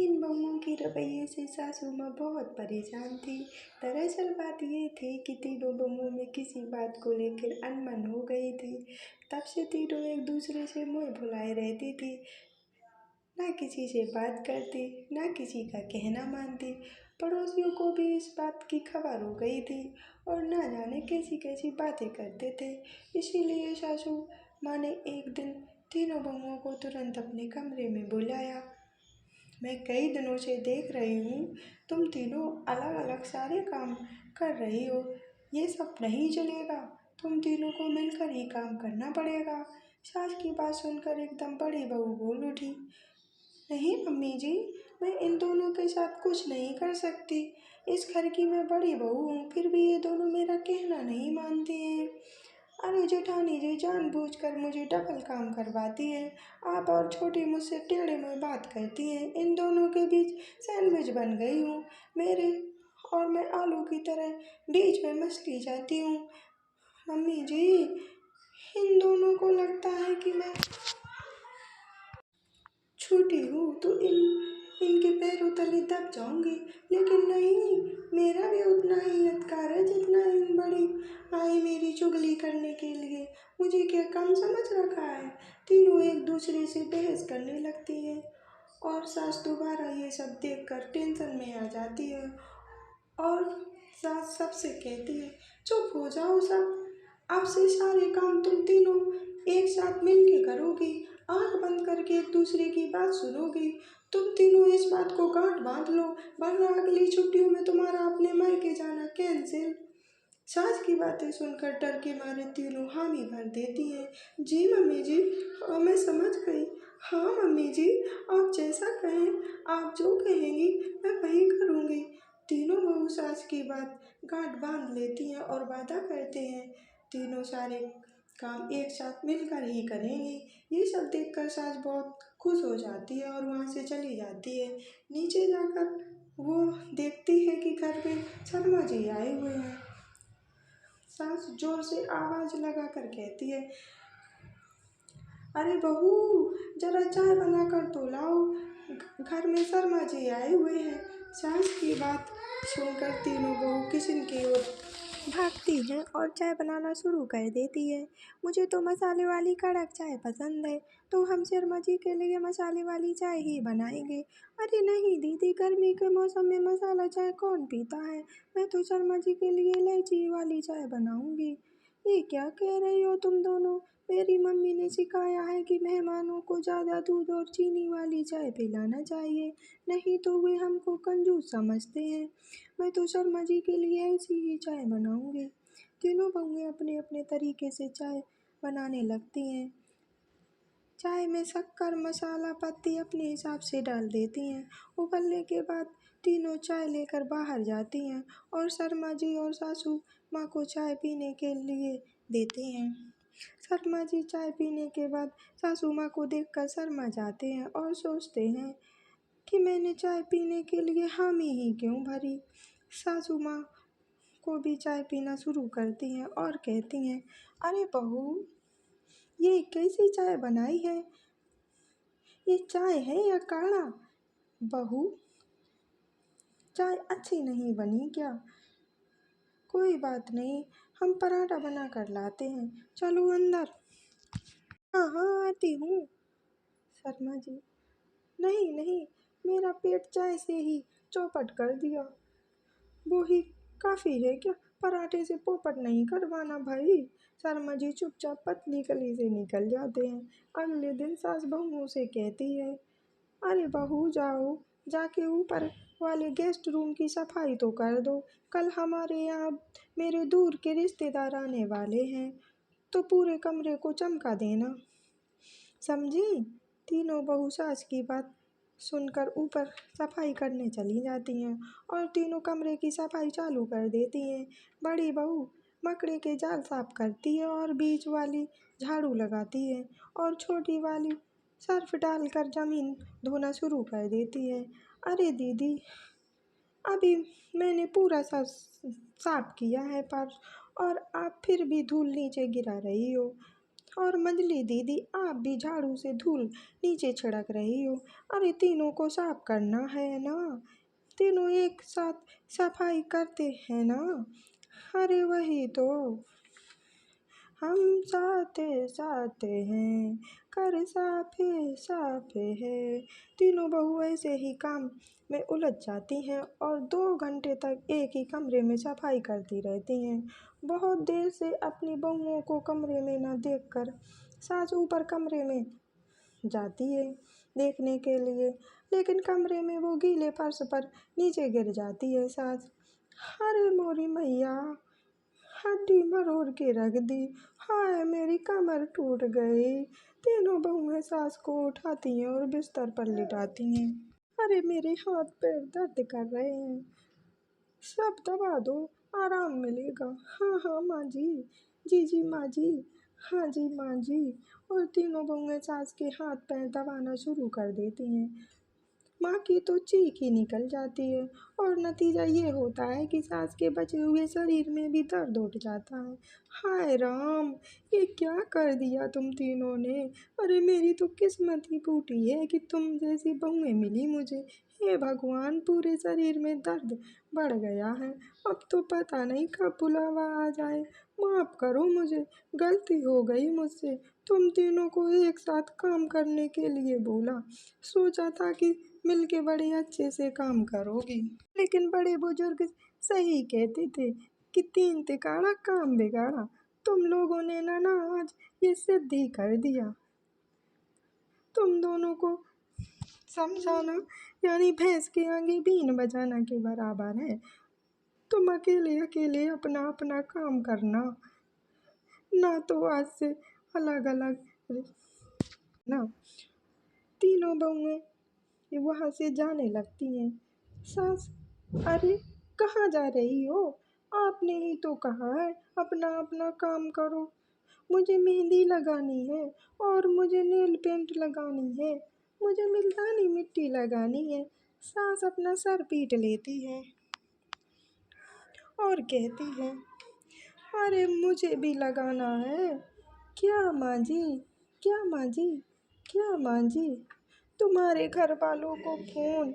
इन बहुओं के रवैये से सासू माँ बहुत परेशान थी। दरअसल बात ये थी कि तीनों बहुओं में किसी बात को लेकर अनबन हो गई थी। तब से तीनों एक दूसरे से मुँह फुलाए रहती थी, ना किसी से बात करती, ना किसी का कहना मानती। पड़ोसियों को भी इस बात की खबर हो गई थी और ना जाने कैसी कैसी बातें करते थे। इसीलिए सासू माँ ने एक दिन तीनों बहुओं को तुरंत अपने कमरे में बुलाया। मैं कई दिनों से देख रही हूँ तुम तीनों अलग अलग सारे काम कर रही हो। ये सब नहीं चलेगा, तुम तीनों को मिलकर ही काम करना पड़ेगा। सास की बात सुनकर एकदम बड़ी बहू बोल उठी, नहीं मम्मी जी, मैं इन दोनों के साथ कुछ नहीं कर सकती। इस घर की मैं बड़ी बहू हूँ, फिर भी ये दोनों मेरा कहना नहीं मानती हैं। अरे जेठानी जी जानबूझकर मुझे डबल काम करवाती हैं। आप और छोटी मुझसे टेढ़े में बात करती हैं। इन दोनों के बीच सैंडविच बन गई हूँ मेरे, और मैं आलू की तरह बीच में मसली जाती हूँ। मम्मी जी, इन दोनों को लगता है कि मैं छोटी हूँ तो इनके पैरों तले दब जाऊंगी, लेकिन नहीं, मेरा भी उतना ही अधिकार है जितना इन बड़ी आई मेरी चुगली करने के लिए। मुझे क्या कम समझ रखा है। तीनों एक दूसरे से बहस करने लगती हैं और सास दोबारा ये सब देखकर टेंशन में आ जाती है और सास सबसे कहती है, चुप हो जाओ सब, अब से सारे काम तुम तीनों एक साथ मिलके करोगी, आंख बंद करके एक दूसरे की बात सुनोगी। तुम तीनों इस बात को गांठ बांध लो, वरना अगली छुट्टियों में तुम्हारा अपने मायके जाना कैंसिल। सास की बातें सुनकर डर के मारे तीनों हामी भर देती हैं। जी मम्मी जी, मैं समझ गई। हाँ मम्मी जी, आप जैसा कहें, आप जो कहेंगी मैं वही करूँगी। तीनों बहू सास की बात गांठ बांध लेती हैं और वादा करते हैं तीनों सारे काम एक साथ मिलकर ही करेंगी। ये सब देखकर सास बहुत खुश हो जाती है और वहाँ से चली जाती है। नीचे जाकर वो देखती है कि घर में शर्मा जी आए हुए हैं। सास जोर से आवाज लगाकर कहती है, अरे बहू, जरा चाय बना कर तो लाओ, घर में शर्मा जी आए हुए हैं। सास की बात सुनकर तीनों बहू किचन की ओर भागती हैं और चाय बनाना शुरू कर देती है। मुझे तो मसाले वाली कड़क चाय पसंद है, तो हम शर्मा जी के लिए मसाले वाली चाय ही बनाएंगे। अरे नहीं दीदी, गर्मी के मौसम में मसाला चाय कौन पीता है। मैं तो शर्मा जी के लिए इलायची वाली चाय बनाऊंगी। ये क्या कह रही हो तुम दोनों। मेरी मम्मी ने सिखाया है कि मेहमानों को ज़्यादा दूध और चीनी वाली चाय पिलाना चाहिए, नहीं तो वे हमको कंजूस समझते हैं। मैं तो शर्मा जी के लिए ऐसी ही चाय बनाऊंगी। तीनों बहुएं अपने अपने तरीके से चाय बनाने लगती हैं। चाय में शक्कर, मसाला, पत्ती अपने हिसाब से डाल देती हैं। उबलने के बाद तीनों चाय लेकर बाहर जाती हैं और शर्मा जी और सासू माँ को चाय पीने के लिए देते हैं। शर्मा जी चाय पीने के बाद सासू माँ को देखकर शर्मा जाते हैं और सोचते हैं कि मैंने चाय पीने के लिए हामी ही क्यों भरी। सासू माँ को भी चाय पीना शुरू करती हैं और कहती हैं, अरे बहू, ये कैसी चाय बनाई है। ये चाय है या काढ़ा। बहू, चाय अच्छी नहीं बनी क्या। कोई बात नहीं, हम पराठा बना कर लाते हैं, चलो अंदर। हाँ हाँ आती हूँ। शर्मा जी, नहीं नहीं, मेरा पेट चाय से ही चौपट कर दिया। वो ही काफ़ी है क्या, पराठे से पोपट नहीं करवाना भाई। शर्मा जी चुपचाप पतली गली से निकल जाते हैं। अगले दिन सास बहुओं से कहती है, अरे बहू जाओ, जाके ऊपर वाले गेस्ट रूम की सफाई तो कर दो। कल हमारे यहाँ मेरे दूर के रिश्तेदार आने वाले हैं, तो पूरे कमरे को चमका देना, समझी। तीनों बहू सास की बात सुनकर ऊपर सफाई करने चली जाती हैं और तीनों कमरे की सफाई चालू कर देती हैं। बड़ी बहू मकड़े के जाल साफ करती है और बीच वाली झाड़ू लगाती है और छोटी वाली सर्फ डालकर ज़मीन धोना शुरू कर देती है। अरे दीदी, अभी मैंने पूरा साफ किया है फर्श, और आप फिर भी धूल नीचे गिरा रही हो। और मंजली दीदी आप भी झाड़ू से धूल नीचे छिड़क रही हो। अरे तीनों को साफ करना है ना, तीनों एक साथ सफाई करते हैं ना। अरे वही तो, हम साथे साथे हैं, कर साफे साफे है। तीनों बहू ऐसे ही काम में उलझ जाती हैं और 2 घंटे तक एक ही कमरे में सफाई करती रहती हैं। बहुत देर से अपनी बहुओं को कमरे में न देखकर सास ऊपर कमरे में जाती है देखने के लिए, लेकिन कमरे में वो गीले फर्श पर नीचे गिर जाती है सास। अरे मोरी मैया, हड्डी मरोड़ के रख दी, हाय मेरी कमर टूट गई। तीनों बहुएं सास को उठाती हैं और बिस्तर पर लिटाती हैं। अरे मेरे हाथ पैर दर्द कर रहे हैं, सब दबा दो, आराम मिलेगा। हाँ हाँ माँ जी, जी जी माँ जी, हाँ जी माँ जी। और तीनों बहुएं सास के हाथ पैर दबाना शुरू कर देती हैं। माँ की तो चीख ही निकल जाती है और नतीजा ये होता है कि सास के बचे हुए शरीर में भी दर्द उठ जाता है। हाय राम, ये क्या कर दिया तुम तीनों ने। अरे मेरी तो किस्मत ही फूटी है कि तुम जैसी बहुएं मिली मुझे। हे भगवान, पूरे शरीर में दर्द बढ़ गया है, अब तो पता नहीं कब बुलावा आ जाए। माफ़ करो मुझे, गलती हो गई मुझसे। तुम तीनों को एक साथ काम करने के लिए बोला, सोचा था कि मिलके बड़े अच्छे से काम करोगी, लेकिन बड़े बुजुर्ग सही कहते थे कि 3 तिकाड़ा काम बिगाड़ा। तुम लोगों ने ना आज ये सिद्ध ही कर दिया। तुम दोनों को समझाना यानी भैंस के आगे बीन बजाना के बराबर है। तुम अकेले अकेले अपना अपना काम करना, ना तो आज से अलग अलग ना। तीनों बहुएं वहाँ से जाने लगती हैं। सास, अरे कहाँ जा रही हो? आपने ही तो कहा है अपना अपना काम करो। मुझे मेहंदी लगानी है और मुझे नेल पेंट लगानी है, मुझे मुल्तानी मिट्टी लगानी है। सास अपना सर पीट लेती है और कहती है, अरे मुझे भी लगाना है। क्या माँ जी, क्या माँ जी, क्या माँ जी। तुम्हारे घर वालों को फ़ोन